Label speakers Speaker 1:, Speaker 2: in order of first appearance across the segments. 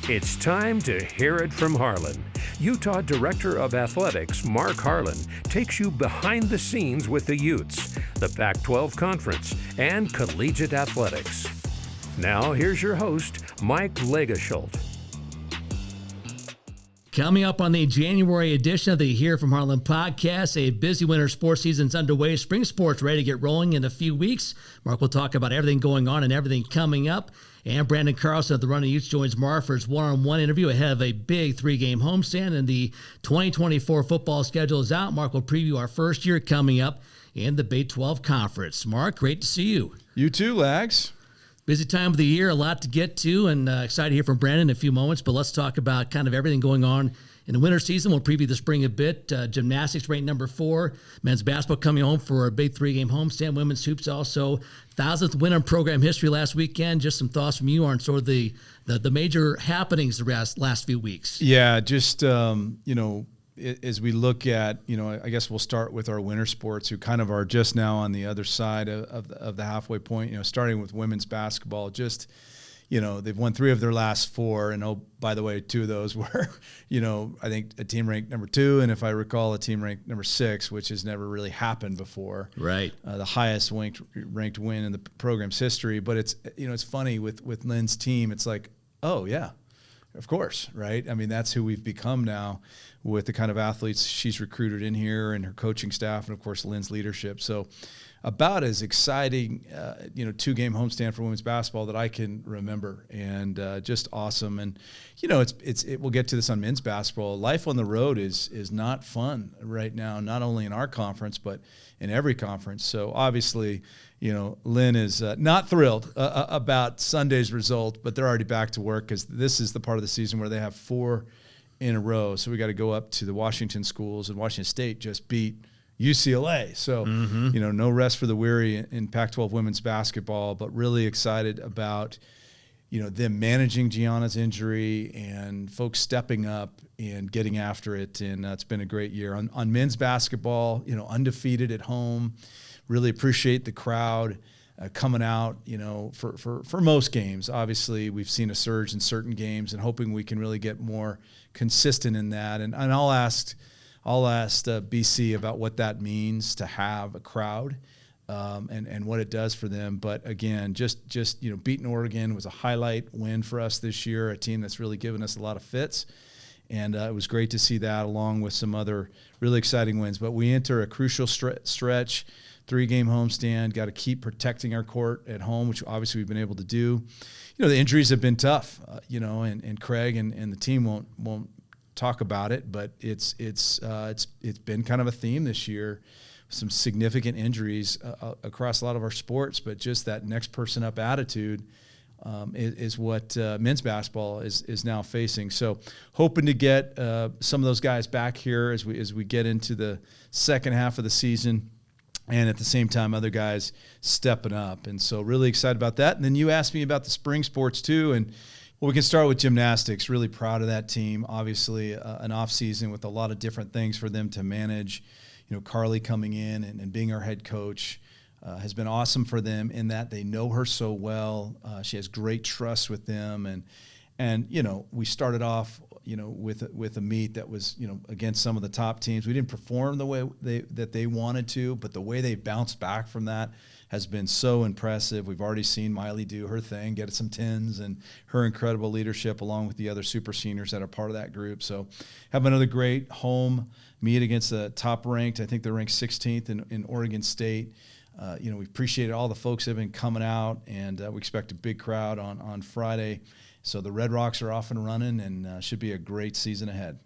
Speaker 1: It's time to hear it from Harlan. Utah Director of Athletics Mark Harlan takes you behind the scenes with the Utes, the Pac-12 Conference, and collegiate athletics. Now, here's your host, Mike Legasholt.
Speaker 2: Coming up on the January edition of the Hear from Harlan podcast, a busy winter sports season's underway. Spring sports ready to get rolling in a few weeks. Mark will talk about everything going on and everything coming up. And Branden Carlson of the Runnin Utes joins Mark for his one-on-one interview ahead of a big three-game homestand. And the 2024 football schedule is out. Mark will preview our first year coming up in the Big 12 Conference. Mark, great to see you.
Speaker 3: You too, Lags.
Speaker 2: Busy time of the year, a lot to get to, and excited to hear from Branden in a few moments. But let's talk about kind of everything going on in the winter season. We'll preview the spring a bit. Gymnastics ranked number 4. Men's basketball coming home for a big three-game homestand. Women's hoops also. 1,000th win in program history last weekend. Just some thoughts from you on sort of the major happenings the last few weeks.
Speaker 3: Yeah, just, as we look at, I guess we'll start with our winter sports, who kind of are just now on the other side of the halfway point, starting with women's basketball. Just, they've won 3 of their last 4. And, oh, by the way, 2 of those were, I think a team ranked number 2. And if I recall, a team ranked number 6, which has never really happened before.
Speaker 2: Right.
Speaker 3: The highest ranked win in the program's history. But it's funny with Lynn's team. It's like, oh, yeah, of course. Right. I mean, that's who we've become now with the kind of athletes she's recruited in here and her coaching staff. And of course, Lynn's leadership. So, about as exciting, 2-game homestand for women's basketball that I can remember, and just awesome. And we'll get to this on men's basketball. Life on the road is not fun right now, not only in our conference but in every conference. So obviously, Lynn is not thrilled about Sunday's result, but they're already back to work because this is the part of the season where they have 4 in a row. So we got to go up to the Washington schools, and Washington State just beat UCLA. So, no rest for the weary in Pac-12 women's basketball, but really excited about, them managing Gianna's injury and folks stepping up and getting after it. And it's been a great year. On men's basketball, undefeated at home. Really appreciate the crowd coming out, for most games. Obviously, we've seen a surge in certain games and hoping we can really get more consistent in that. And I'll ask BC about what that means to have a crowd and what it does for them. But again, just beating Oregon was a highlight win for us this year, a team that's really given us a lot of fits. And it was great to see that along with some other really exciting wins. But we enter a crucial stretch, 3-game homestand, got to keep protecting our court at home, which obviously we've been able to do. The injuries have been tough, and Craig and the team won't talk about it, but it's been kind of a theme this year. Some significant injuries across a lot of our sports, but just that next person up attitude is what men's basketball is now facing. So hoping to get some of those guys back here as we get into the second half of the season, and at the same time other guys stepping up. And so really excited about that. And then you asked me about the spring sports too, and well, we can start with gymnastics. Really proud of that team. Obviously, an off season with a lot of different things for them to manage. Carly coming in and being our head coach has been awesome for them in that they know her so well. She has great trust with them, and we started off with a meet that was against some of the top teams. We didn't perform the way that they wanted to, but the way they bounced back from that has been so impressive. We've already seen Miley do her thing, get some 10s, and her incredible leadership along with the other super seniors that are part of that group. So have another great home meet against the top ranked. I think they're ranked 16th in Oregon State. We appreciate all the folks that have been coming out, and we expect a big crowd on Friday. So the Red Rocks are off and running, and should be a great season ahead.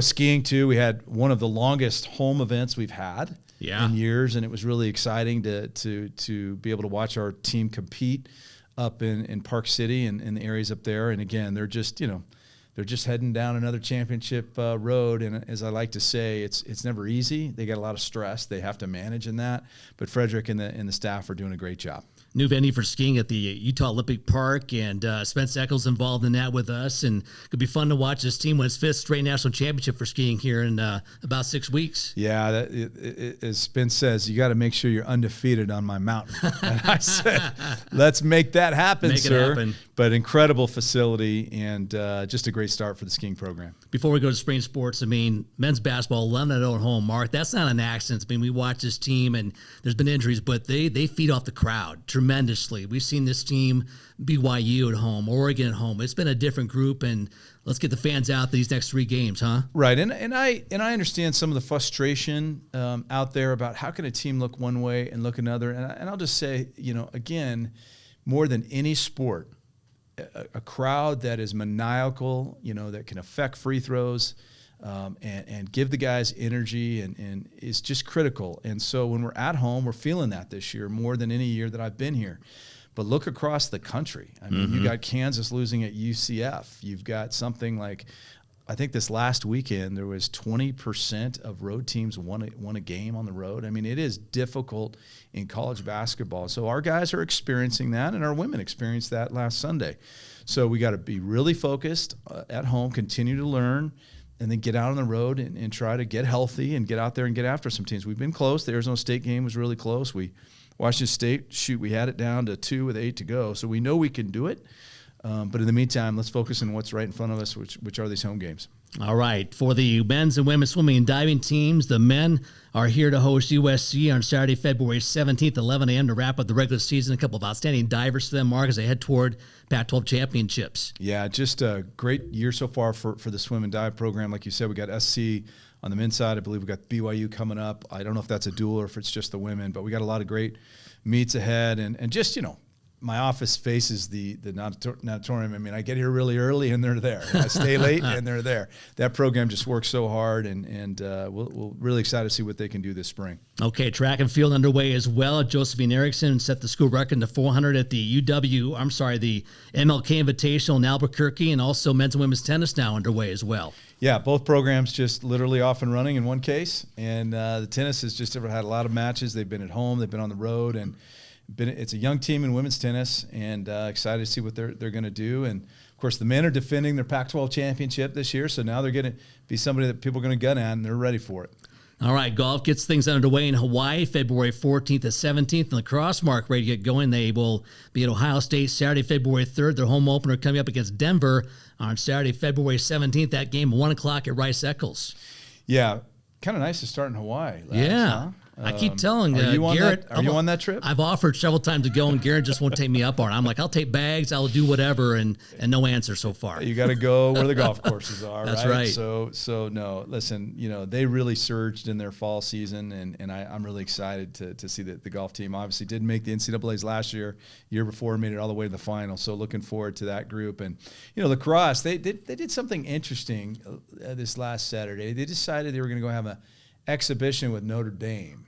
Speaker 3: Skiing too, we had one of the longest home events we've had in years, and it was really exciting to be able to watch our team compete up in Park City and in the areas up there. And again, they're just heading down another championship road. And as I like to say, it's never easy. They got a lot of stress they have to manage in that. But Frederick and the staff are doing a great job.
Speaker 2: new venue for skiing at the Utah Olympic Park, and Spence Eccles involved in that with us. And it could be fun to watch this team win its 5th straight national championship for skiing here in about 6 weeks.
Speaker 3: Yeah, as Spence says, you got to make sure you're undefeated on my mountain. And I said, let's make that happen, sir. But incredible facility and just a great start for the skiing program.
Speaker 2: Before we go to spring sports, I mean, men's basketball, 11-0 at home, Mark, that's not an accident. I mean, we watch this team, and there's been injuries, but they feed off the crowd tremendously. We've seen this team, BYU at home, Oregon at home. It's been a different group, and let's get the fans out these next 3 games, huh?
Speaker 3: Right, and I understand some of the frustration out there about how can a team look one way and look another. And I'll just say, again, more than any sport, a crowd that is maniacal, that can affect free throws and give the guys energy and is just critical. And so when we're at home, we're feeling that this year more than any year that I've been here. But look across the country. I mean, you got Kansas losing at UCF. You've got something like, I think this last weekend, there was 20% of road teams won a game on the road. I mean, it is difficult in college basketball. So our guys are experiencing that, and our women experienced that last Sunday. So we got to be really focused at home, continue to learn, and then get out on the road and try to get healthy and get out there and get after some teams. We've been close. The Arizona State game was really close. Washington State, we had it down to 2 with 8 to go. So we know we can do it. But in the meantime, let's focus on what's right in front of us, which are these home games.
Speaker 2: All right. For the men's and women's swimming and diving teams, the men are here to host USC on Saturday, February 17th, 11 a.m. to wrap up the regular season. A couple of outstanding divers for them, Mark, as they head toward Pac-12 championships. Yeah,
Speaker 3: just a great year so far for the swim and dive program. Like you said, we got SC on the men's side. I believe we got BYU coming up. I don't know if that's a duel or if it's just the women, but we got a lot of great meets ahead. And just, my office faces the natatorium. I mean, I get here really early and they're there. I stay late and they're there. That program just works so hard, and we're really excited to see what they can do this spring.
Speaker 2: Okay, track and field underway as well. Josephine Erickson set the school record in the 400 at the the MLK Invitational in Albuquerque, and also men's and women's tennis now underway as well.
Speaker 3: Yeah, both programs just literally off and running in one case, and the tennis has just had a lot of matches. They've been at home, they've been on the road, and it's a young team in women's tennis, and excited to see what they're going to do. And of course, the men are defending their Pac-12 championship this year, so now they're going to be somebody that people are going to gun at, and they're ready for it.
Speaker 2: All right, golf gets things underway in Hawaii, February 14th to 17th. And lacrosse, Mark, ready to get going. They will be at Ohio State Saturday, February 3rd. Their home opener coming up against Denver on Saturday, February 17th. That game, 1 o'clock at Rice Eccles.
Speaker 3: Yeah, kind of nice to start in Hawaii.
Speaker 2: Yeah.
Speaker 3: Huh?
Speaker 2: I keep telling
Speaker 3: Garrett.
Speaker 2: Are
Speaker 3: you on that trip?
Speaker 2: I've offered several times to go, and Garrett just won't take me up on it. I'm like, I'll take bags, I'll do whatever, and no answer so far.
Speaker 3: You got to go where the golf courses are.
Speaker 2: That's right.
Speaker 3: So no, listen, they really surged in their fall season, and I'm really excited to see that the golf team obviously didn't make the NCAAs last year before, made it all the way to the final. So looking forward to that group. And lacrosse, they did something interesting this last Saturday. They decided they were going to go have an exhibition with Notre Dame.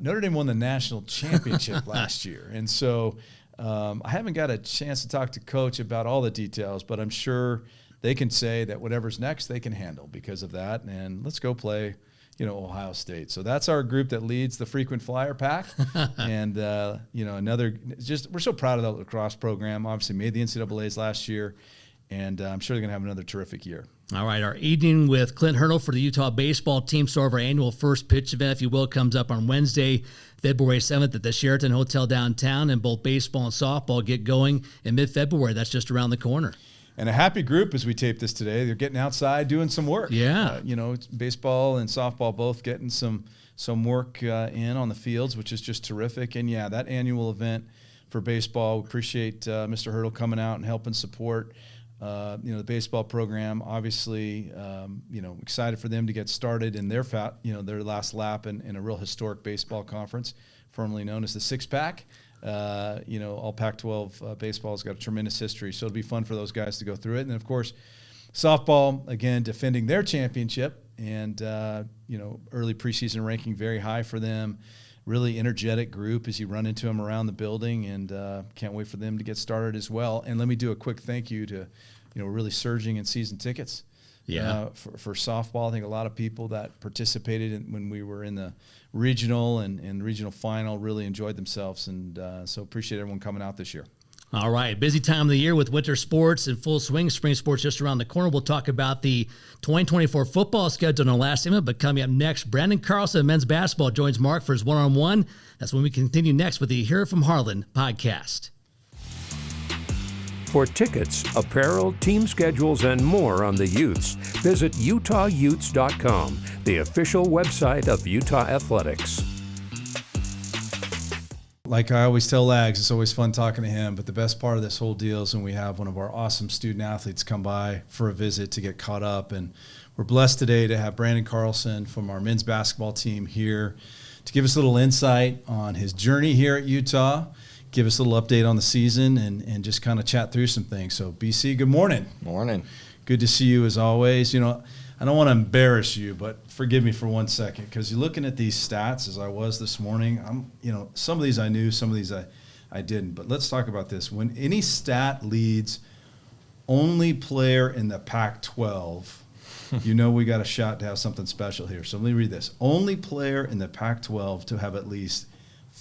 Speaker 3: Notre Dame won the national championship last year, and so I haven't got a chance to talk to Coach about all the details, but I'm sure they can say that whatever's next they can handle because of that. And let's go play, Ohio State. So that's our group that leads the frequent flyer pack, and we're so proud of the lacrosse program. Obviously, made the NCAAs last year, and I'm sure they're going to have another terrific year.
Speaker 2: All right, our evening with Clint Hurdle for the Utah baseball team. So our annual first pitch event, if you will, comes up on Wednesday, February 7th at the Sheraton Hotel downtown, and both baseball and softball get going in mid-February. That's just around the corner.
Speaker 3: And a happy group as we tape this today. They're getting outside doing some work.
Speaker 2: Yeah.
Speaker 3: Baseball and softball both getting some work in on the fields, which is just terrific. And, yeah, that annual event for baseball, we appreciate Mr. Hurdle coming out and helping support the baseball program. Obviously, excited for them to get started in their last lap in a real historic baseball conference, formerly known as the Six Pack. All Pac-12 baseball has got a tremendous history, so it'll be fun for those guys to go through it. And then, of course, softball, again, defending their championship, and early preseason ranking very high for them. Really energetic group as you run into them around the building, and can't wait for them to get started as well. And let me do a quick thank you to, really surging in season tickets. for softball. I think a lot of people that participated when we were in the regional and regional final really enjoyed themselves, and so appreciate everyone coming out this year.
Speaker 2: All right, busy time of the year with winter sports in full swing. Spring sports just around the corner. We'll talk about the 2024 football schedule in our last segment, but coming up next, Branden Carlson, men's basketball, joins Mark for his one-on-one. That's when we continue next with the Hear It From Harlan podcast.
Speaker 1: For tickets, apparel, team schedules, and more on the Utes, visit UtahUtes.com, the official website of Utah Athletics.
Speaker 3: Like I always tell Lags, it's always fun talking to him, but the best part of this whole deal is when we have one of our awesome student athletes come by for a visit to get caught up. And we're blessed today to have Branden Carlson from our men's basketball team here to give us a little insight on his journey here at Utah, give us a little update on the season, and just kind of chat through some things. So, BC, good morning.
Speaker 4: Morning.
Speaker 3: Good to see you as always. You know, I don't want to embarrass you, but forgive me for 1 second, because you're looking at these stats as I was this morning. Some of these I knew, some of these I didn't. But let's talk about this. When any stat leads only player in the Pac-12, you know we got a shot to have something special here. So let me read this. Only player in the Pac-12 to have at least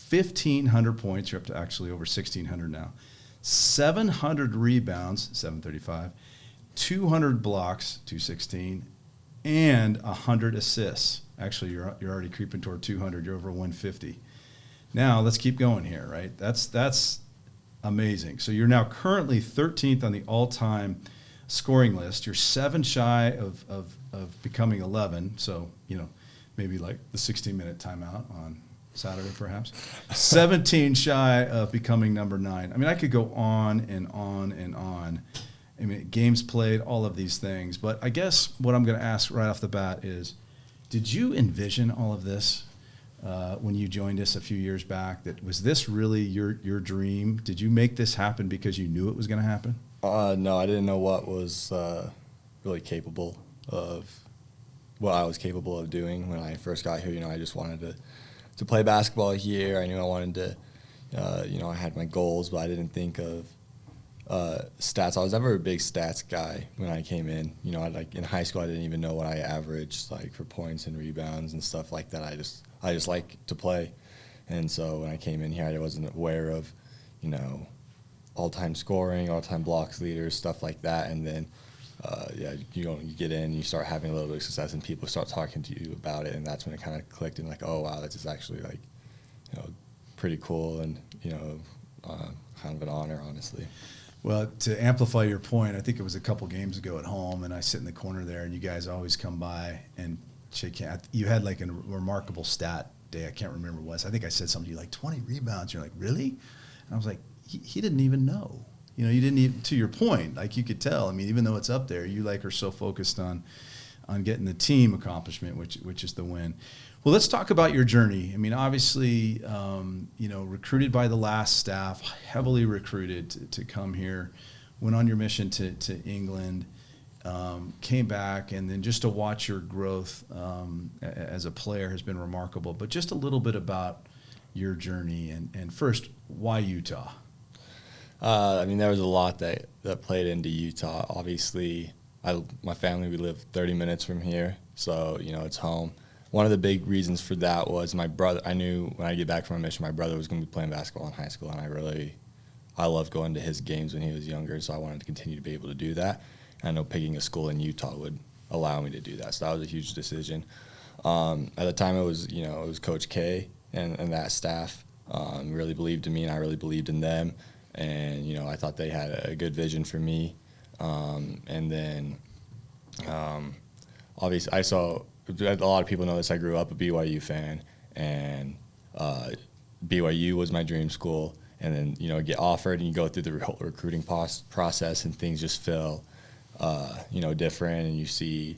Speaker 3: 1,500 points. You're up to actually over 1,600 now. 700 rebounds, 735. 200 blocks, 216. And 100 assists. Actually, you're already creeping toward 200. You're over 150. Now let's keep going here, right? That's amazing. So you're now currently 13th on the all-time scoring list. You're 7 shy of becoming 11. So maybe like the 16-minute timeout on Saturday, perhaps. 17 shy of becoming number 9. I mean, I could go on and on and on. I mean, games played, all of these things. But I guess what I'm going to ask right off the bat is, did you envision all of this when you joined us a few years back? Was this really your dream? Did you make this happen because you knew it was going to happen?
Speaker 4: No, I didn't know what was really capable of what I was capable of doing when I first got here. I just wanted to play basketball here. I knew I wanted to, I had my goals, but I didn't think of stats. I was never a big stats guy when I came in. In high school, I didn't even know what I averaged for points and rebounds and stuff like that. I just like to play, and so when I came in here, I wasn't aware of, all-time scoring, all-time blocks leaders, stuff like that. And then, you get in, you start having a little bit of success, and people start talking to you about it, and that's when it kind of clicked. And oh wow, this is actually pretty cool, and kind of an honor, honestly.
Speaker 3: Well, to amplify your point, I think it was a couple games ago at home, and I sit in the corner there, and you guys always come by and shake hands. You had a remarkable stat day. I can't remember what it was. I think I said something to you 20 rebounds. You're like, really? And I was like, he didn't even know. You didn't even, to your point, you could tell. I mean, even though it's up there, you are so focused on getting the team accomplishment, which is the win. Well, let's talk about your journey. I mean, obviously, recruited by the last staff, heavily recruited to come here, went on your mission to England, came back, and then just to watch your growth as a player has been remarkable. But just a little bit about your journey, and first, why Utah?
Speaker 4: There was a lot that played into Utah. Obviously, my family, we live 30 minutes from here, so, it's home. One of the big reasons for that was my brother. I knew when I get back from my mission, my brother was going to be playing basketball in high school, and I loved going to his games when he was younger, so I wanted to continue to be able to do that. And I know picking a school in Utah would allow me to do that, so that was a huge decision. At the time, it was Coach K and that staff really believed in me, and I really believed in them. And, I thought they had a good vision for me. And then, obviously, a lot of people know this. I grew up a BYU fan, and BYU was my dream school. And then, get offered, and you go through the whole recruiting process, and things just feel, different, and you see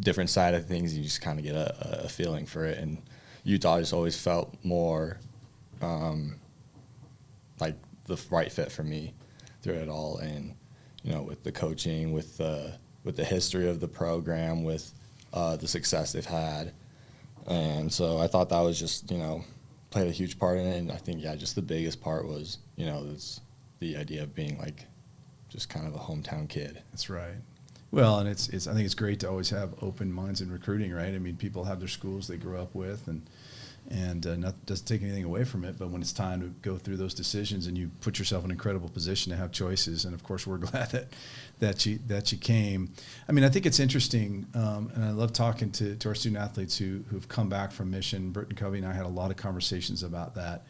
Speaker 4: different side of things, and you just kind of get a feeling for it. And Utah just always felt more like the right fit for me through it all. And, with the coaching, with the history of the program, with the success they've had. And so I thought that was just, played a huge part in it. And I think, just the biggest part was, it's the idea of being just kind of a hometown kid.
Speaker 3: That's right. Well, and it's I think it's great to always have open minds in recruiting, right? I mean, people have their schools they grew up with, and doesn't take anything away from it. But when it's time to go through those decisions, and you put yourself in an incredible position to have choices, and of course, we're glad that you came. I mean, I think it's interesting, and I love talking to our student athletes who've come back from mission. Burton Covey and I had a lot of conversations about that.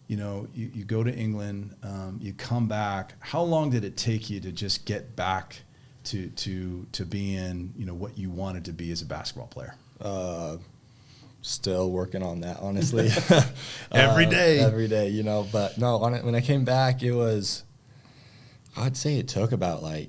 Speaker 3: You know, you go to England, you come back. How long did it take you to just get back to being, you know, what you wanted to be as a basketball player?
Speaker 4: Still working on that, honestly.
Speaker 3: Every day,
Speaker 4: you know. But no, when I came back, it was, I'd say it took about like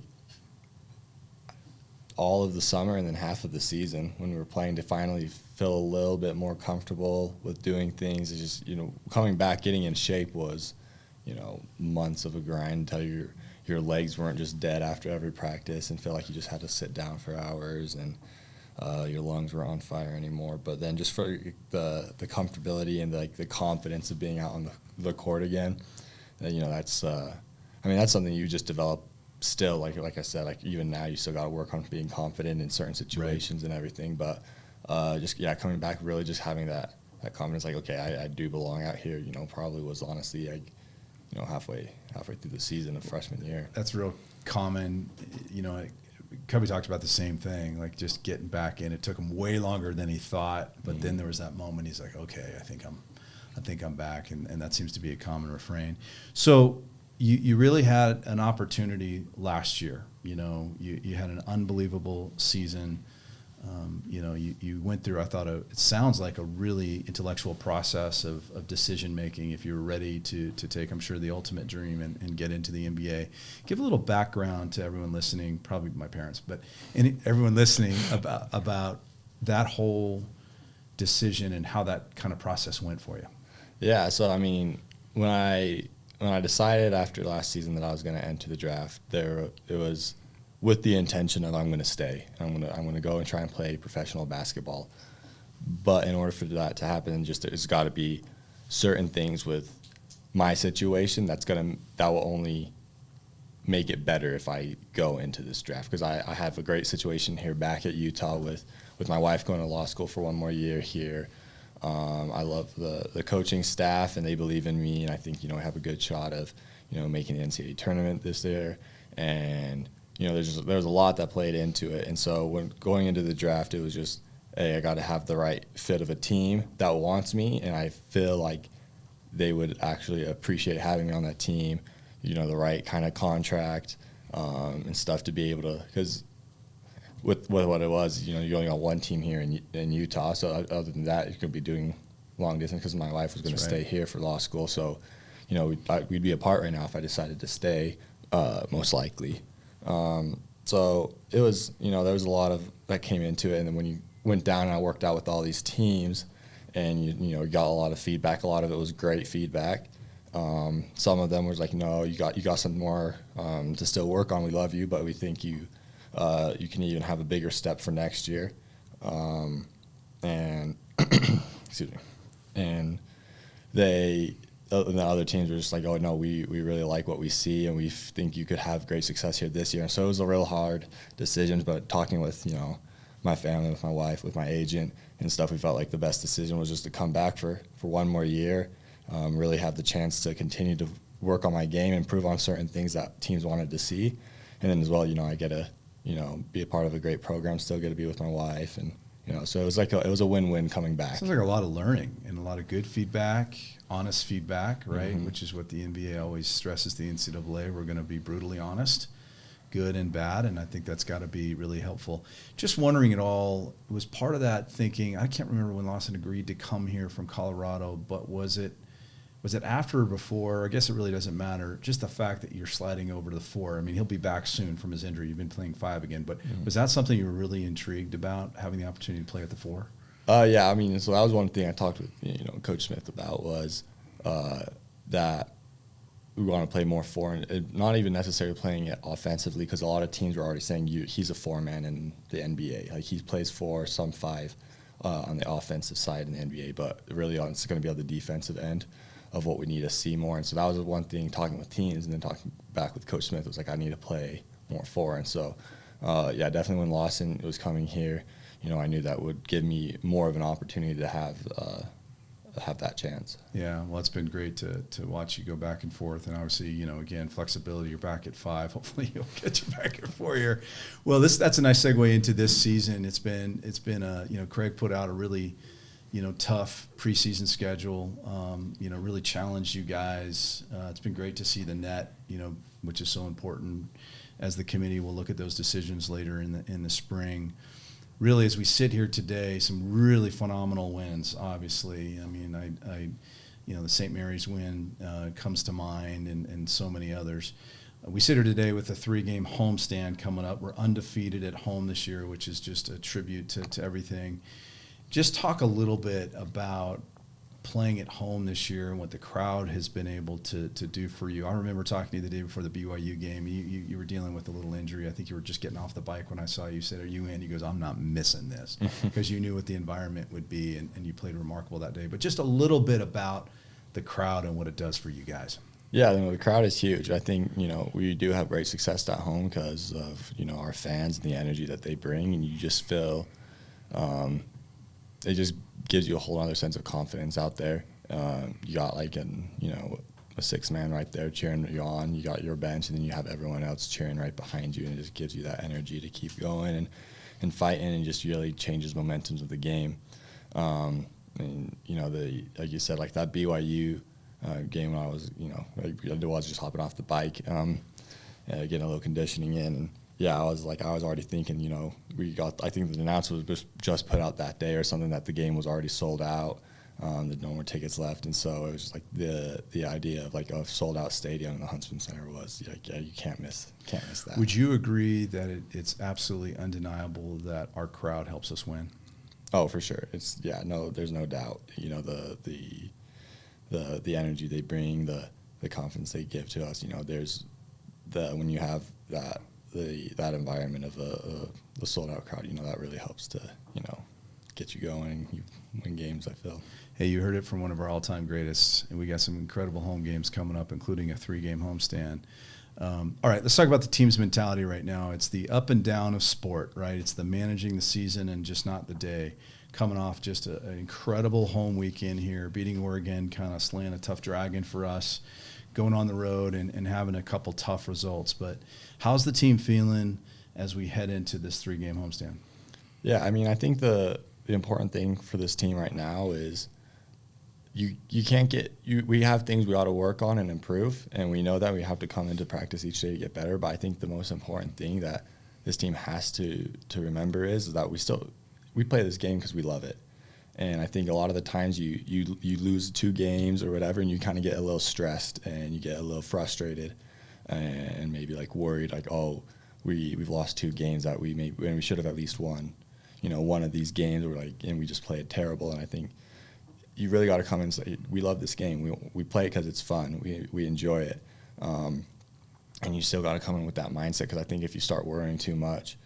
Speaker 4: all of the summer and then half of the season when we were playing to finally feel a little bit more comfortable with doing things. It's just, you know, coming back, getting in shape was, you know, months of a grind until your legs weren't just dead after every practice and feel like you just had to sit down for hours and your lungs were on fire anymore. But then just for the comfortability and the confidence of being out on the court again, you know, that's that's something you just develop still. Like I said, like even now you still got to work on being confident in certain situations and everything. But coming back, really just having that confidence, like, okay, I do belong out here, you know, probably was honestly, like, you know, halfway through the season of freshman year.
Speaker 3: That's real common. You know, Cubby talked about the same thing, like just getting back in. It took him way longer than he thought, but then there was that moment. He's like, okay, I think I'm back, and that seems to be a common refrain. So you really had an opportunity last year. You know, you had an unbelievable season. You know, you went through, I thought, it sounds like a really intellectual process of decision making if you were ready to take, I'm sure, the ultimate dream and get into the NBA. Give a little background to everyone listening, probably my parents, but everyone listening about that whole decision and how that kind of process went for you.
Speaker 4: Yeah, so I mean, when I decided after last season that I was going to enter the draft, it was with the intention of I'm going to stay. I'm going to go and try and play professional basketball. But in order for that to happen, just there's got to be certain things with my situation that will only make it better if I go into this draft, because I have a great situation here back at Utah with my wife going to law school for one more year here. I love the coaching staff, and they believe in me, and I think, you know, I have a good shot of, you know, making the NCAA tournament this year. And you know, there's a lot that played into it. And so when going into the draft, it was just, hey, I got to have the right fit of a team that wants me, and I feel like they would actually appreciate having me on that team, you know, the right kind of contract and stuff to be able to, because with what it was, you know, you only got one team here in Utah. So other than that, you could be doing long distance, because my wife was going to stay here for law school. So, you know, we'd be apart right now if I decided to stay, most likely. So it was, you know, there was a lot of that came into it. And then when you went down and I worked out with all these teams, and you know, got a lot of feedback. A lot of it was great feedback. Some of them was like, no, you got some more to still work on. We love you, but we think you can even have a bigger step for next year. And excuse me. And the other teams were just like, oh, no, we really like what we see, and we think you could have great success here this year. And so it was a real hard decision, but talking with, you know, my family, with my wife, with my agent and stuff, we felt like the best decision was just to come back for one more year, really have the chance to continue to work on my game, improve on certain things that teams wanted to see. And then as well, you know, I get to, you know, be a part of a great program, still get to be with my wife, and, you know, so it was like it was a win-win coming back.
Speaker 3: Sounds like a lot of learning and a lot of good feedback, honest feedback, right? Mm-hmm. Which is what the NBA always stresses, the NCAA. We're going to be brutally honest, good and bad, and I think that's got to be really helpful. Just wondering at all, was part of that thinking, I can't remember when Lawson agreed to come here from Colorado, but was it after or before? I guess it really doesn't matter. Just the fact that you're sliding over to the 4. I mean, he'll be back soon from his injury. You've been playing 5 again, but was that something you were really intrigued about, having the opportunity to play at the 4?
Speaker 4: Yeah, I mean, so that was one thing I talked with, you know, Coach Smith about, was that we want to play more 4, and not even necessarily playing it offensively, because a lot of teams were already saying he's a 4-man in the NBA. Like, he plays 4, some 5 on the offensive side in the NBA, but really it's going to be on the defensive end of what we need to see more. And so that was one thing, talking with teams, and then talking back with Coach Smith, was like, I need to play more 4. And so yeah, definitely when Lawson was coming here, you know, I knew that would give me more of an opportunity to have that chance.
Speaker 3: Yeah, well, it's been great to watch you go back and forth, and obviously, you know, again, flexibility. You're back at 5. Hopefully, you'll get you back at 4 here. Well, that's a nice segue into this season. It's been you know, Craig put out a really, you know, tough preseason schedule. You know, really challenged you guys. It's been great to see the net, you know, which is so important. As the committee will look at those decisions later in the spring. Really, as we sit here today, some really phenomenal wins. Obviously, I mean, I you know, the St. Mary's win comes to mind, and so many others. We sit here today with a 3-game homestand coming up. We're undefeated at home this year, which is just a tribute to everything. Just talk a little bit about playing at home this year and what the crowd has been able to do for you. I remember talking to you the day before the BYU game. You were dealing with a little injury. I think you were just getting off the bike when I saw you. You said, "Are you in?" He goes, "I'm not missing this," because you knew what the environment would be, and you played remarkable that day. But just a little bit about the crowd and what it does for you guys.
Speaker 4: Yeah, you know, the crowd is huge. I think, you know, we do have great success at home because of, you know, our fans and the energy that they bring, and you just feel it just gives you a whole other sense of confidence out there. You got like a 6-man right there cheering you on. You got your bench, and then you have everyone else cheering right behind you, and it just gives you that energy to keep going and fighting, and just really changes momentums of the game. And you know, like you said, like that BYU game when I was, you know, I was just hopping off the bike, getting a little conditioning in, and yeah, I was already thinking, you know, I think the announcement was just put out that day or something that the game was already sold out, that no more tickets left, and so it was just like the idea of like a sold out stadium in the Huntsman Center was like, yeah, you can't miss that.
Speaker 3: Would you agree that it's absolutely undeniable that our crowd helps us win?
Speaker 4: Oh, for sure. There's no doubt. You know, the energy they bring, the confidence they give to us. You know, when you have that environment of a sold out crowd, you know, that really helps to, you know, get you going. You win games, I feel.
Speaker 3: Hey, you heard it from one of our all-time greatest, and we got some incredible home games coming up, including a 3-game homestand. All right, let's talk about the team's mentality right now. It's the up and down of sport, right? It's the managing the season and just not the day. Coming off just an incredible home weekend here, beating Oregon, kind of slaying a tough dragon for us, going on the road and having a couple tough results. But how's the team feeling as we head into this 3-game homestand?
Speaker 4: Yeah, I mean, I think the important thing for this team right now is you can't we have things we ought to work on and improve, and we know that we have to come into practice each day to get better. But I think the most important thing that this team has to remember is that we play this game because we love it. And I think a lot of the times you lose 2 games or whatever, and you kind of get a little stressed and you get a little frustrated and maybe like worried, like, oh, we've lost 2 games that we should have at least won, you know, one of these games, and we just played terrible. And I think you really got to come and say, we love this game. We play it because it's fun. We enjoy it. And you still got to come in with that mindset, because I think if you start worrying too much,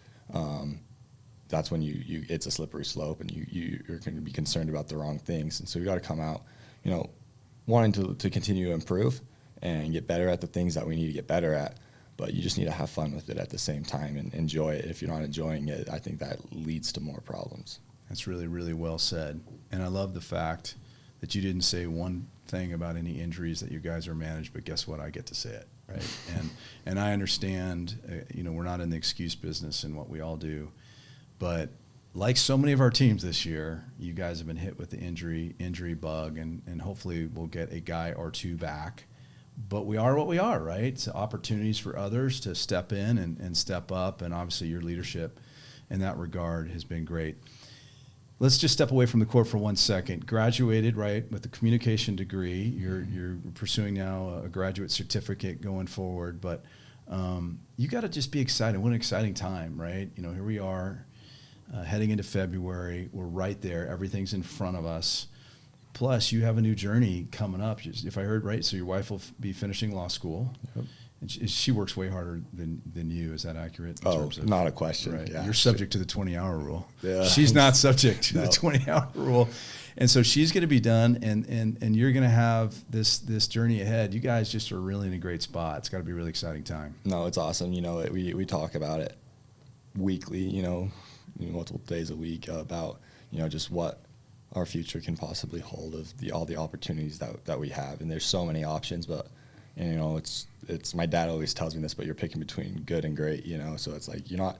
Speaker 4: that's when it's a slippery slope, and you're going to be concerned about the wrong things. And so you got to come out, you know, wanting to continue to improve and get better at the things that we need to get better at. But you just need to have fun with it at the same time and enjoy it. If you're not enjoying it, I think that leads to more problems. That's
Speaker 3: really, really well said. And I love the fact that you didn't say one thing about any injuries that you guys are managed, but guess what? I get to say it, right? and I understand, you know, we're not in the excuse business in what we all do. But like so many of our teams this year, you guys have been hit with the injury bug, and hopefully we'll get a guy or 2 back. But we are what we are, right? So opportunities for others to step in and step up, and obviously your leadership in that regard has been great. Let's just step away from the court for 1 second. Graduated, right, with a communication degree. You're pursuing now a graduate certificate going forward, but you got to just be excited. What an exciting time, right? You know, here we are. Heading into February, we're right there. Everything's in front of us. Plus, you have a new journey coming up. If I heard right, so your wife will be finishing law school. Yep. And she works way harder than you. Is that accurate?
Speaker 4: Not a question.
Speaker 3: Right.
Speaker 4: Yeah,
Speaker 3: you're subject to the 20-hour rule.
Speaker 4: Yeah.
Speaker 3: She's not subject to the 20-hour rule. And so she's going to be done, and you're going to have this journey ahead. You guys just are really in a great spot. It's got to be a really exciting time.
Speaker 4: No, it's awesome. You know, we talk about it weekly, multiple days a week about, just what our future can possibly hold of all the opportunities that we have. And there's so many options, but, it's my dad always tells me this, but you're picking between good and great, so it's like, you're not,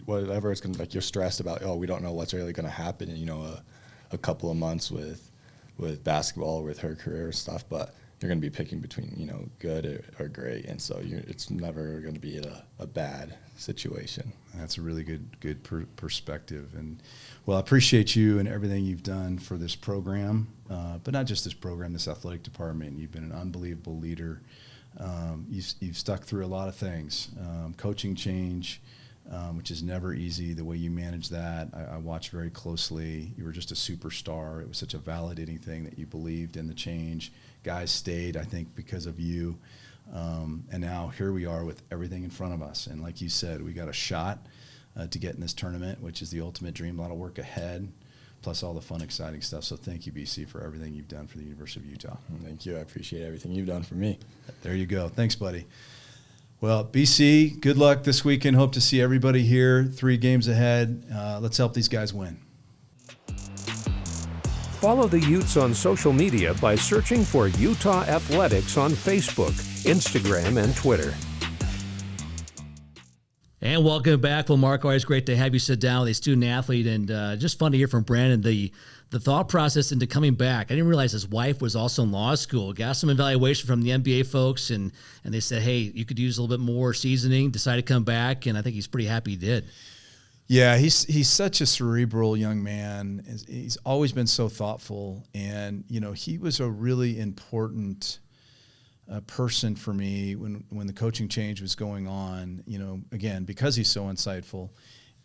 Speaker 4: whatever it's going to, like, you're stressed about, we don't know what's really going to happen in, a couple of months with basketball, with her career and stuff, but you're going to be picking between, good or great. And so it's never going to be a bad situation.
Speaker 3: That's a really good perspective. And, well, I appreciate you and everything you've done for this program, but not just this program, this athletic department. You've been an unbelievable leader. You've stuck through a lot of things, coaching change, which is never easy. The way you manage that, I watched very closely. You were just a superstar. It was such a validating thing that you believed in the change. Guys stayed, I think, because of you. And now here we are with everything in front of us. And like you said, we got a shot to get in this tournament, which is the ultimate dream. A lot of work ahead, plus all the fun, exciting stuff. So thank you, BC, for everything you've done for the University of Utah.
Speaker 4: Thank you. I appreciate everything you've done for me.
Speaker 3: There you go. Thanks, buddy. Well, BC, good luck this weekend. Hope to see everybody here. 3 games ahead. Let's help these guys win.
Speaker 1: Follow the Utes on social media by searching for Utah Athletics on Facebook, Instagram, and Twitter.
Speaker 2: And welcome back. Well, Mark, always great to have you sit down with a student athlete, and just fun to hear from Branden the thought process into coming back. I didn't realize his wife was also in law school. Got some evaluation from the NBA folks, and they said, hey, you could use a little bit more seasoning. Decided to come back, and I think he's pretty happy he did.
Speaker 3: Yeah, he's such a cerebral young man. He's always been so thoughtful, and he was a really important person for me when the coaching change was going on. Again, because he's so insightful,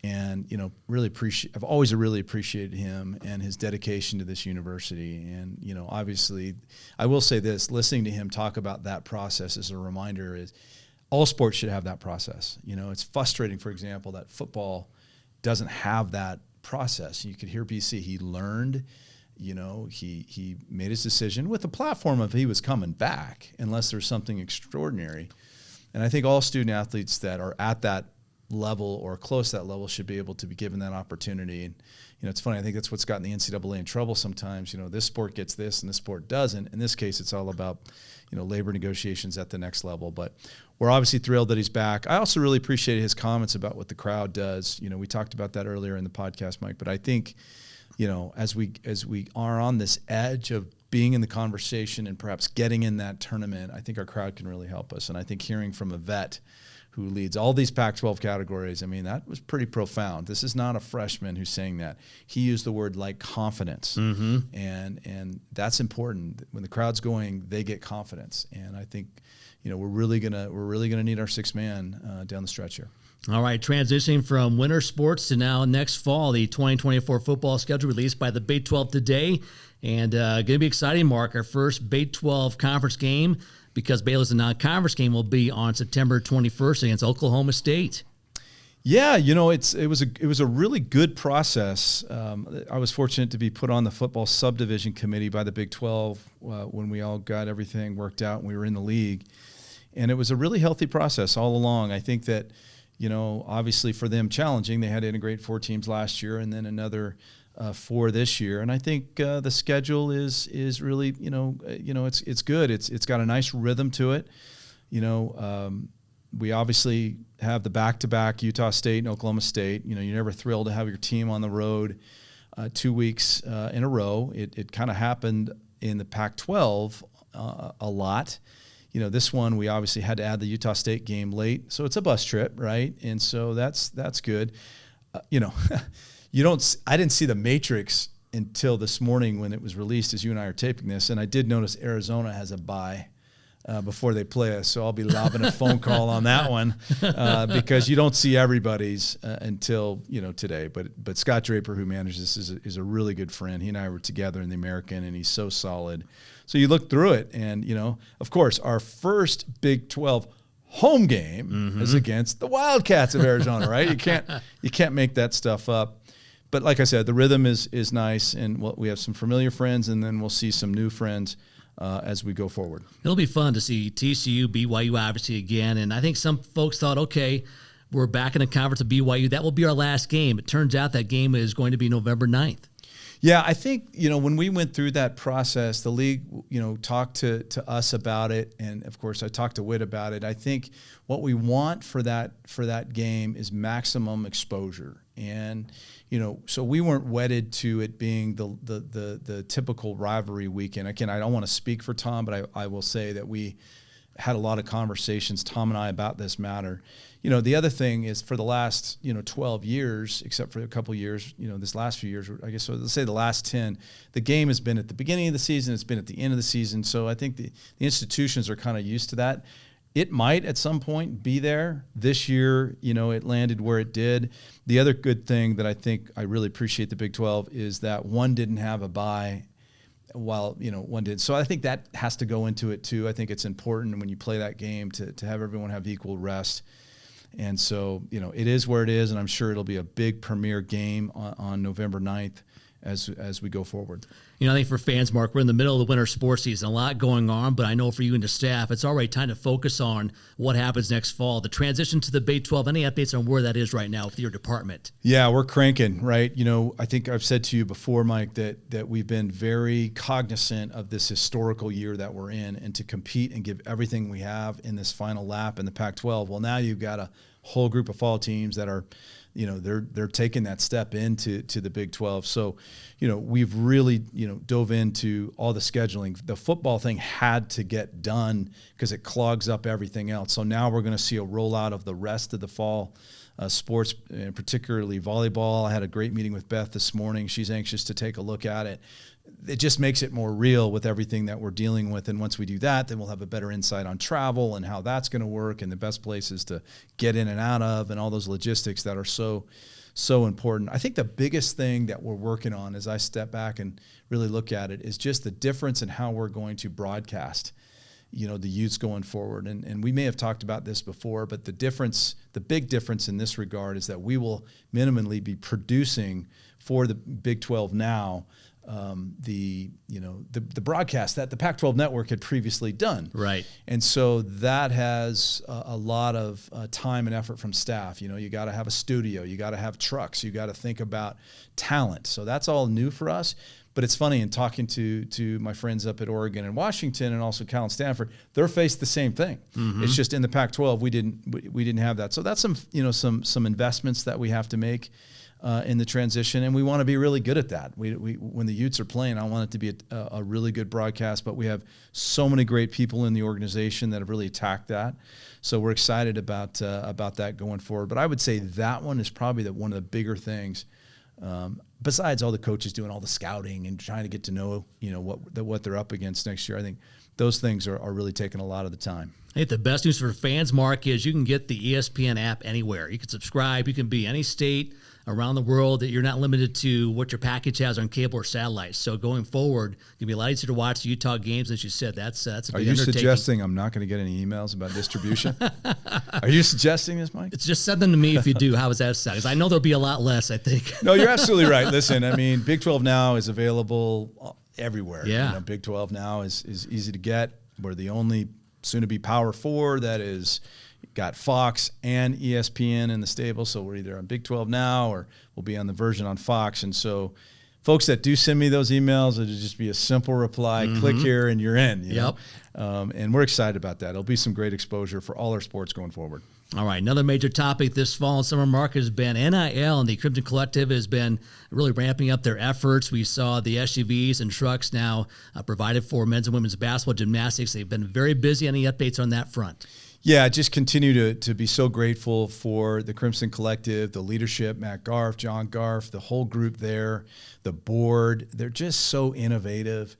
Speaker 3: and I've always really appreciated him and his dedication to this university. And obviously, I will say this: listening to him talk about that process as a reminder is all sports should have that process. It's frustrating, for example, that football doesn't have that process. You could hear BC. He learned, he made his decision with the platform of he was coming back unless there's something extraordinary. And I think all student athletes that are at that level or close to that level should be able to be given that opportunity. And, it's funny. I think that's what's gotten the NCAA in trouble sometimes. This sport gets this and this sport doesn't. In this case, it's all about, labor negotiations at the next level. But we're obviously thrilled that he's back. I also really appreciated his comments about what the crowd does. We talked about that earlier in the podcast, Mike. But I think, as we are on this edge of being in the conversation and perhaps getting in that tournament, I think our crowd can really help us. And I think hearing from a vet who leads all these Pac-12 categories, that was pretty profound. This is not a freshman who's saying that. He used the word like confidence, and that's important. When the crowd's going, they get confidence, and I think we're really gonna need our 6th man down the stretch here.
Speaker 2: All right, transitioning from winter sports to now next fall, the 2024 football schedule released by the Big 12 today, and going to be exciting, Mark. Our first Big 12 conference game, because Baylor's non-conference game, will be on September 21st against Oklahoma State.
Speaker 3: Yeah, it was a really good process. I was fortunate to be put on the football subdivision committee by the Big 12 when we all got everything worked out and we were in the league, and it was a really healthy process all along. I think that obviously for them challenging, they had to integrate 4 teams last year and then another 4 this year. And I think the schedule is really, it's good. It's got a nice rhythm to it. We obviously have the back-to-back Utah State and Oklahoma State. You're never thrilled to have your team on the road 2 weeks in a row. It kind of happened in the Pac-12 a lot. This one we obviously had to add the Utah State game late, so it's a bus trip, right? And so that's good. I didn't see the Matrix until this morning when it was released as you and I are taping this, and I did notice Arizona has a bye before they play us, so I'll be lobbing a phone call on that one because you don't see everybody's until today. But Scott Draper, who manages this, is a really good friend. He and I were together in the American, and he's so solid. So you look through it, and of course, our first Big 12 home game is against the Wildcats of Arizona, right? You can't make that stuff up. But like I said, the rhythm is nice, and we have some familiar friends, and then we'll see some new friends as we go forward.
Speaker 2: It'll be fun to see TCU, BYU obviously again, and I think some folks thought, okay, We're back in the conference of BYU. That will be our last game. It turns out that game is going to be November 9th.
Speaker 3: Yeah, I think, when we went through that process, the league, talked to us about it. And of course I talked to Whit about it. I think what we want for that game is maximum exposure. And, so we weren't wedded to it being the typical rivalry weekend. Again, I don't want to speak for Tom, but I will say that we had a lot of conversations, Tom and I, about this matter. The other thing is for the last, 12 years, except for a couple of years, this last few years, I guess, so let's say the last 10, the game has been at the beginning of the season, it's been at the end of the season. So I think the institutions are kind of used to that. It might at some point be there. This year, it landed where it did. The other good thing that I think I really appreciate the Big 12 is that one didn't have a bye while, one did. So I think that has to go into it too. I think it's important when you play that game to have everyone have equal rest. And so, it is where it is, and I'm sure it'll be a big premier game on November 9th as we go forward.
Speaker 2: I think for fans, Mark, we're in the middle of the winter sports season, a lot going on, but I know for you and the staff, it's already time to focus on what happens next fall. The transition to the Big 12, any updates on where that is right now with your department?
Speaker 3: Yeah, we're cranking, right? I think I've said to you before, Mike, that we've been very cognizant of this historical year that we're in, and to compete and give everything we have in this final lap in the Pac-12. Well, now you've got a whole group of fall teams that are, they're taking that step into the Big 12. So, we've really, dove into all the scheduling. The football thing had to get done because it clogs up everything else. So now we're going to see a rollout of the rest of the fall sports, particularly volleyball. I had a great meeting with Beth this morning. She's anxious to take a look at it. It just makes it more real with everything that we're dealing with. And once we do that, then we'll have a better insight on travel and how that's going to work and the best places to get in and out of and all those logistics that are so important. I think the biggest thing that we're working on as I step back and really look at it is just the difference in how we're going to broadcast, the Utes going forward. And we may have talked about this before, but the big difference in this regard is that we will minimally be producing for the Big 12 now the broadcast that the Pac-12 network had previously done.
Speaker 2: Right.
Speaker 3: And so that has a lot of time and effort from staff. You got to have a studio, you got to have trucks, you got to think about talent. So that's all new for us. But it's funny, in talking to my friends up at Oregon and Washington, and also Cal and Stanford, they're faced the same thing. Mm-hmm. It's just in the Pac-12 we didn't have that. So that's some investments that we have to make in the transition, and we want to be really good at that. We when the Utes are playing, I want it to be a really good broadcast, but we have so many great people in the organization that have really attacked that. So we're excited about that going forward. But I would say that one is probably one of the bigger things. Besides all the coaches doing all the scouting and trying to get to know, what they're up against next year, I think those things are really taking a lot of the time.
Speaker 2: I think the best news for fans, Mark, is you can get the ESPN app anywhere. You can subscribe. You can be any state around the world. That you're not limited to what your package has on cable or satellite. So going forward, it'll be a lot easier to watch the Utah games. As you said, that's a big
Speaker 3: Are you
Speaker 2: undertaking.
Speaker 3: suggesting I'm not going to get any emails about distribution? Are you suggesting this, Mike?
Speaker 2: It's just send them to me if you do. How does that sound? Because I know there'll be a lot less, I think.
Speaker 3: No, you're absolutely right. Listen, Big 12 Now is available everywhere.
Speaker 2: Yeah.
Speaker 3: Big 12 Now is easy to get. We're the only soon-to-be Power 4 that is got Fox and ESPN in the stable. So we're either on Big 12 Now or we'll be on the version on Fox. And so folks that do send me those emails, it'll just be a simple reply, click here and you're in. You know? And we're excited about that. It'll be some great exposure for all our sports going forward.
Speaker 2: All right, another major topic this fall and summer, Mark, has been NIL, and the Crimson Collective has been really ramping up their efforts. We saw the SUVs and trucks now provided for men's and women's basketball, gymnastics. They've been very busy. Any updates on that front?
Speaker 3: Yeah, just continue to be so grateful for the Crimson Collective, the leadership, Matt Garf, John Garf, the whole group there, the board. They're just so innovative,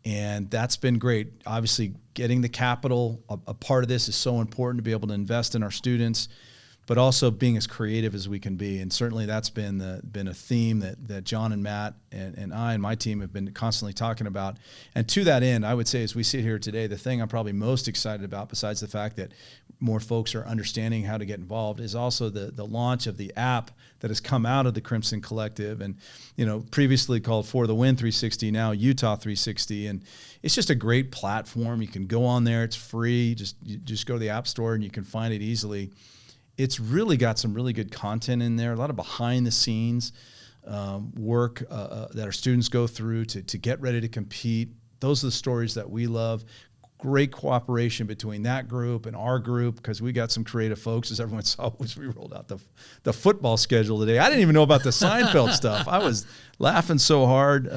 Speaker 3: and that's been great. Obviously, getting the capital, a part of this is so important to be able to invest in our students, but also being as creative as we can be. And certainly that's been a theme that John and Matt and I and my team have been constantly talking about. And to that end, I would say as we sit here today, the thing I'm probably most excited about, besides the fact that more folks are understanding how to get involved, is also the launch of the app that has come out of the Crimson Collective, and previously called For the Win 360, now Utah 360. And it's just a great platform. You can go on there, it's free. You just go to the App Store and you can find it easily. it's really got some really good content in there, a lot of behind the scenes work that our students go through to get ready to compete. Those are the stories that we love. Great cooperation between that group and our group, because we got some creative folks, as everyone saw as we rolled out the football schedule today. I didn't even know about the Seinfeld stuff. I was laughing so hard.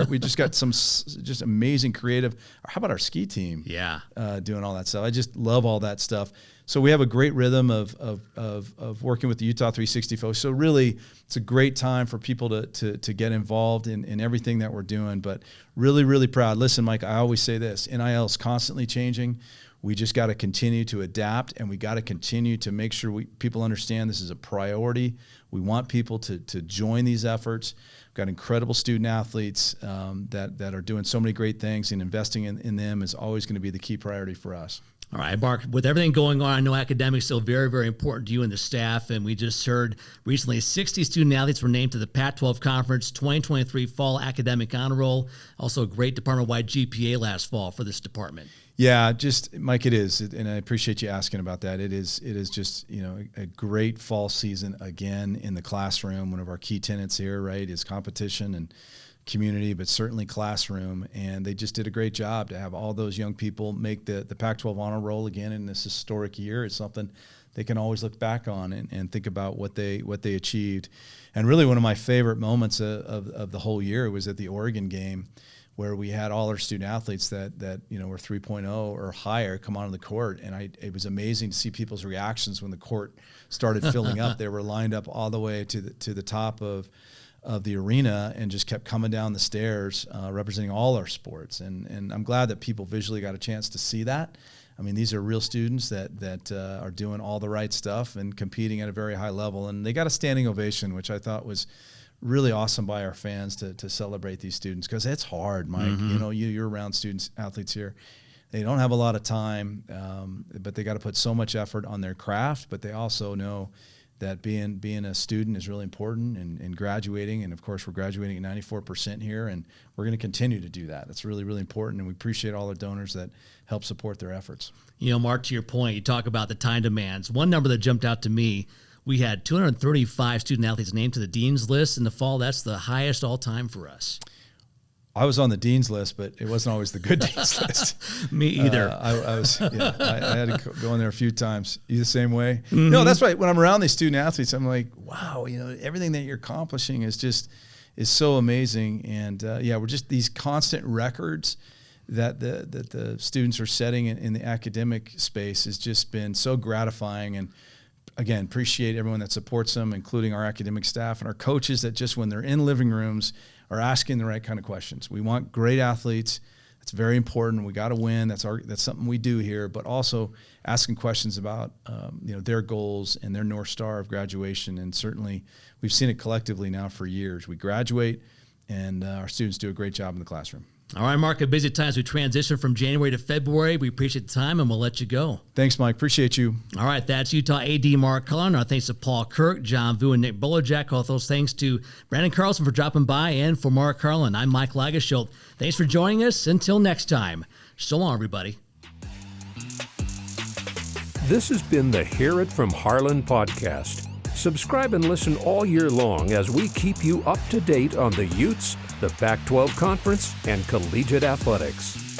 Speaker 3: We just got some just amazing creative. How about our ski team?
Speaker 2: Yeah,
Speaker 3: doing all that stuff. I just love all that stuff. So we have a great rhythm of working with the Utah 360 folks. So really, it's a great time for people to get involved in everything that we're doing. But really, really proud. Listen, Mike, I always say this: NIL is constantly changing. We just got to continue to adapt, and we got to continue to make sure people understand this is a priority. We want people to join these efforts. We've got incredible student athletes that are doing so many great things, and investing in them is always going to be the key priority for us.
Speaker 2: All right, Mark, with everything going on, I know academics are still very, very important to you and the staff, and we just heard recently 60 student athletes were named to the Pac-12 Conference 2023 Fall Academic Honor Roll. Also a great department-wide GPA last fall for this department.
Speaker 3: Yeah, just Mike, it is, and I appreciate you asking about that. It is just a great fall season again in the classroom. One of our key tenets here, right, is competition and community, but certainly classroom. And they just did a great job to have all those young people make the Pac-12 honor roll again in this historic year. It's something they can always look back on and think about what they achieved. And really, one of my favorite moments of the whole year was at the Oregon game, where we had all our student athletes that were 3.0 or higher come onto the court, and it was amazing to see people's reactions when the court started filling up. They were lined up all the way to the top of the arena and just kept coming down the stairs, representing all our sports. And I'm glad that people visually got a chance to see that. I mean, these are real students that are doing all the right stuff and competing at a very high level, and they got a standing ovation, which I thought was really awesome by our fans to celebrate these students, because it's hard, Mike.
Speaker 2: Mm-hmm.
Speaker 3: You're around athletes here. They don't have a lot of time, but they got to put so much effort on their craft. But they also know that being a student is really important, and graduating. And of course, we're graduating at 94% here, and we're going to continue to do that. That's really, really important, and we appreciate all the donors that help support their efforts.
Speaker 2: Mark, to your point, you talk about the time demands. One number that jumped out to me: we had 235 student athletes named to the Dean's List in the fall. That's the highest all time for us.
Speaker 3: I was on the Dean's List, but it wasn't always the good Dean's List.
Speaker 2: Me either.
Speaker 3: I was, I had to go in there a few times. You the same way?
Speaker 2: Mm-hmm.
Speaker 3: No, that's right. When I'm around these student athletes, I'm like, wow, everything that you're accomplishing is so amazing. And we're just these constant records that the students are setting in the academic space has just been so gratifying. And again, appreciate everyone that supports them, including our academic staff and our coaches that just when they're in living rooms are asking the right kind of questions. We want great athletes. It's very important. We got to win. That's something we do here, but also asking questions about their goals and their North Star of graduation. And certainly we've seen it collectively now for years. We graduate, and our students do a great job in the classroom.
Speaker 2: All right, Mark, a busy time as we transition from January to February. We appreciate the time, and we'll let you go.
Speaker 3: Thanks, Mike. Appreciate you.
Speaker 2: All right, that's Utah AD Mark Harlan. Our thanks to Paul Kirk, John Vu, and Nick Bullerjack. All those thanks to Branden Carlson for dropping by, and for Mark Harlan. I'm Mike Lageschild. Thanks for joining us. Until next time, so long, everybody.
Speaker 1: This has been the Hear It From Harlan podcast. Subscribe and listen all year long as we keep you up to date on the Utes, the Pac-12 Conference, and collegiate athletics.